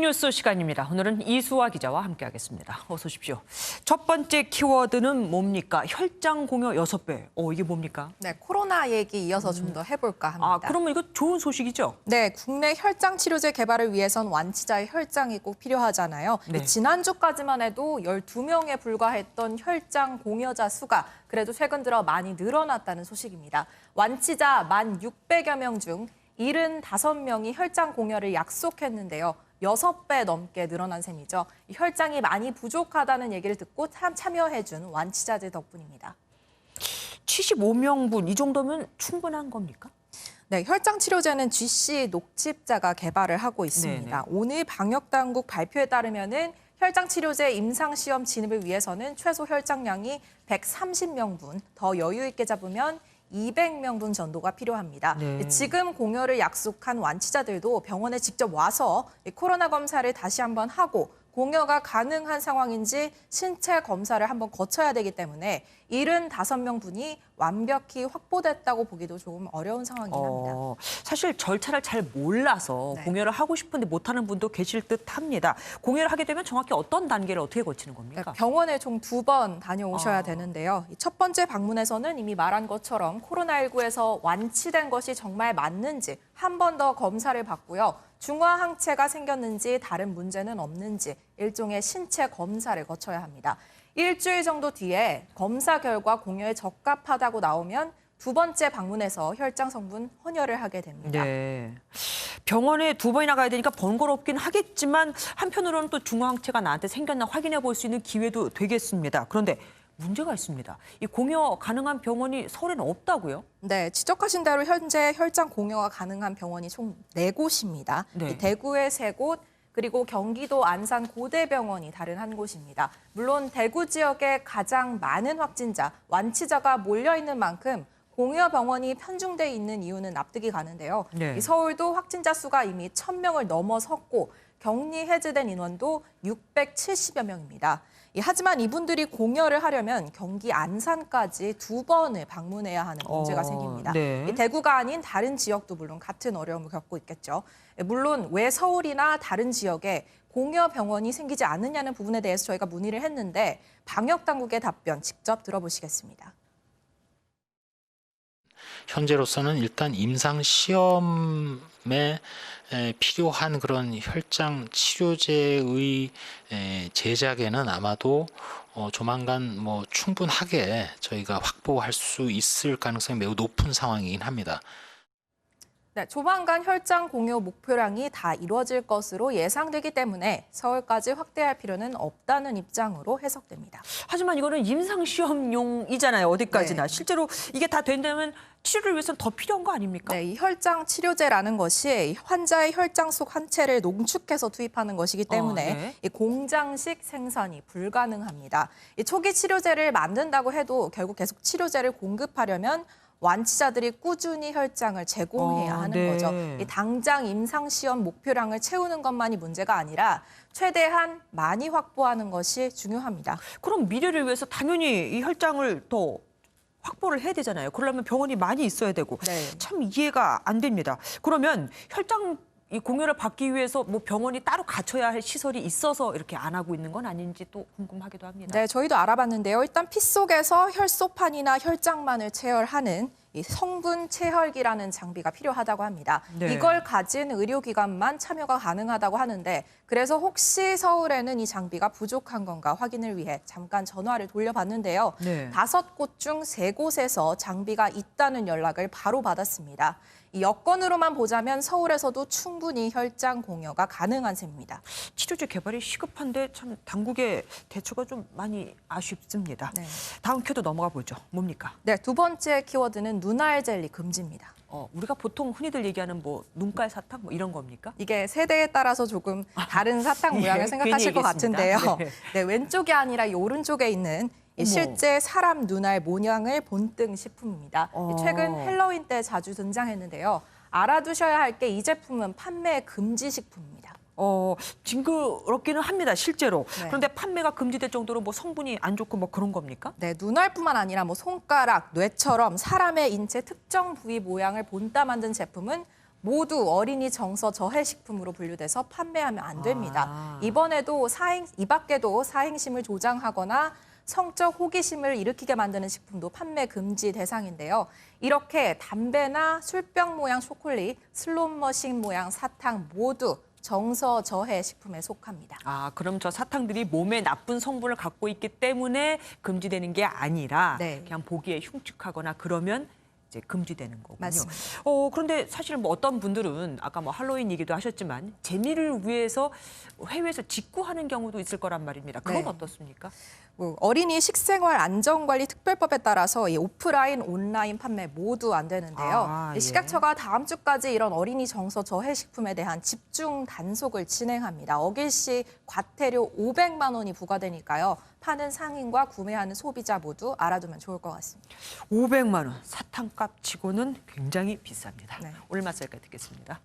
오늘뉴스 시간입니다. 오늘은 이수아 기자와 함께하겠습니다. 어서 오십시오. 첫 번째 키워드는 뭡니까? 혈장 공여 6배. 이게 뭡니까? 네, 코로나 얘기 이어서 좀 더 해볼까 합니다. 그러면 이거 좋은 소식이죠? 네, 국내 혈장 치료제 개발을 위해선 완치자의 혈장이 꼭 필요하잖아요. 네. 지난주까지만 해도 12명에 불과했던 혈장 공여자 수가 그래도 최근 들어 많이 늘어났다는 소식입니다. 완치자 1,600여 명 중 75명이 혈장 공여를 약속했는데요. 6배 넘게 늘어난 셈이죠. 혈장이 많이 부족하다는 얘기를 듣고 참여해준 완치자들 덕분입니다. 75명분 이 정도면 충분한 겁니까? 네, 혈장 치료제는 GC 녹집자가 개발을 하고 있습니다. 네네. 오늘 방역당국 발표에 따르면은 혈장 치료제 임상 시험 진입을 위해서는 최소 혈장량이 130명분, 더 여유 있게 잡으면 200명분 정도가 필요합니다. 네. 지금 공여를 약속한 완치자들도 병원에 직접 와서 코로나 검사를 다시 한번 하고 공여가 가능한 상황인지 신체 검사를 한번 거쳐야 되기 때문에 75명분이 완벽히 확보됐다고 보기도 조금 어려운 상황이긴 합니다. 사실 절차를 잘 몰라서 네. 공여를 하고 싶은데 못하는 분도 계실 듯합니다. 공여를 하게 되면 정확히 어떤 단계를 어떻게 거치는 겁니까? 병원에 총 2번 다녀오셔야 되는데요. 첫 번째 방문에서는 이미 말한 것처럼 코로나19에서 완치된 것이 정말 맞는지 한 번 더 검사를 받고요. 중화항체가 생겼는지 다른 문제는 없는지 일종의 신체 검사를 거쳐야 합니다. 일주일 정도 뒤에 검사 결과 공여에 적합하다고 나오면 두 번째 방문에서 혈장 성분 헌혈을 하게 됩니다. 네. 병원에 2번이나 가야 되니까 번거롭긴 하겠지만 한편으로는 또 중화항체가 나한테 생겼나 확인해 볼 수 있는 기회도 되겠습니다. 그런데 문제가 있습니다. 이 공여 가능한 병원이 서울에는 없다고요? 네, 지적하신 대로 현재 혈장 공여가 가능한 병원이 총 4곳입니다. 네. 대구의 3곳, 그리고 경기도 안산 고대병원이 다른 한 곳입니다. 물론 대구 지역에 가장 많은 확진자, 완치자가 몰려있는 만큼 공여 병원이 편중돼 있는 이유는 납득이 가는데요. 네. 서울도 확진자 수가 이미 1,000명을 넘어섰고 격리 해제된 인원도 670여 명입니다. 하지만 이분들이 공여를 하려면 경기 안산까지 2번을 방문해야 하는 문제가 생깁니다. 네. 대구가 아닌 다른 지역도 물론 같은 어려움을 겪고 있겠죠. 물론 왜 서울이나 다른 지역에 공여 병원이 생기지 않느냐는 부분에 대해서 저희가 문의를 했는데 방역당국의 답변 직접 들어보시겠습니다. 현재로서는 일단 임상 시험에 필요한 그런 혈장 치료제의 제작에는 아마도 조만간 충분하게 저희가 확보할 수 있을 가능성이 매우 높은 상황이긴 합니다. 네, 조만간 혈장 공여 목표량이 다 이루어질 것으로 예상되기 때문에 서울까지 확대할 필요는 없다는 입장으로 해석됩니다. 하지만 이거는 임상시험용이잖아요. 어디까지나. 네. 실제로 이게 다 된다면 치료를 위해서는 더 필요한 거 아닙니까? 네, 이 혈장 치료제라는 것이 환자의 혈장 속 한체를 농축해서 투입하는 것이기 때문에 네. 이 공장식 생산이 불가능합니다. 이 초기 치료제를 만든다고 해도 결국 계속 치료제를 공급하려면 완치자들이 꾸준히 혈장을 제공해야 하는 네. 거죠. 이 당장 임상시험 목표량을 채우는 것만이 문제가 아니라 최대한 많이 확보하는 것이 중요합니다. 그럼 미래를 위해서 당연히 이 혈장을 더 확보를 해야 되잖아요. 그러려면 병원이 많이 있어야 되고. 네. 참 이해가 안 됩니다. 그러면 혈장 이 공여를 받기 위해서 병원이 따로 갖춰야 할 시설이 있어서 이렇게 안 하고 있는 건 아닌지 또 궁금하기도 합니다. 네, 저희도 알아봤는데요. 일단 피 속에서 혈소판이나 혈장만을 체열하는 이 성분 체열기라는 장비가 필요하다고 합니다. 네. 이걸 가진 의료기관만 참여가 가능하다고 하는데 그래서 혹시 서울에는 이 장비가 부족한 건가 확인을 위해 잠깐 전화를 돌려봤는데요. 네. 5곳 중 3곳에서 장비가 있다는 연락을 바로 받았습니다. 이 여건으로만 보자면 서울에서도 충분히 혈장 공여가 가능한 셈입니다. 치료제 개발이 시급한데 참 당국의 대처가 좀 많이 아쉽습니다. 네. 다음 큐도 넘어가 보죠. 뭡니까? 네, 두 번째 키워드는 눈알 젤리 금지입니다. 우리가 보통 흔히들 얘기하는 눈깔 사탕 이런 겁니까? 이게 세대에 따라서 조금 다른 사탕 모양을 예, 생각하실 괜히 것 얘기했습니다. 같은데요. 네. 네, 왼쪽이 아니라 이 오른쪽에 있는 이 어머. 실제 사람 눈알 모양을 본뜬 식품입니다. 최근 어. 헬로윈 때 자주 등장했는데요. 알아두셔야 할 게 이 제품은 판매 금지 식품입니다. 징그럽기는 합니다, 실제로. 네. 그런데 판매가 금지될 정도로 성분이 안 좋고 그런 겁니까? 네, 눈알뿐만 아니라 손가락, 뇌처럼 사람의 인체 특정 부위 모양을 본따 만든 제품은 모두 어린이 정서 저해 식품으로 분류돼서 판매하면 안 됩니다. 아. 이번에도 이 밖에도 사행심을 조장하거나 성적 호기심을 일으키게 만드는 식품도 판매 금지 대상인데요. 이렇게 담배나 술병 모양 초콜릿, 슬롯머신 모양 사탕 모두 정서 저해 식품에 속합니다. 아, 그럼 저 사탕들이 몸에 나쁜 성분을 갖고 있기 때문에 금지되는 게 아니라 네. 그냥 보기에 흉측하거나 그러면 이제 금지되는 거군요. 맞습니다. 그런데 사실 뭐 어떤 분들은 아까 뭐 할로윈 얘기도 하셨지만 재미를 위해서 해외에서 직구하는 경우도 있을 거란 말입니다. 그건 네. 어떻습니까? 어린이 식생활 안전관리 특별법에 따라서 이 오프라인, 온라인 판매 모두 안 되는데요. 아, 예. 식약처가 다음 주까지 이런 어린이 정서 저해 식품에 대한 집중 단속을 진행합니다. 어길 시 과태료 500만 원이 부과되니까요. 파는 상인과 구매하는 소비자 모두 알아두면 좋을 것 같습니다. 500만 원, 사탕값 치고는 굉장히 비쌉니다. 네. 오늘 말씀 여기까지 듣겠습니다.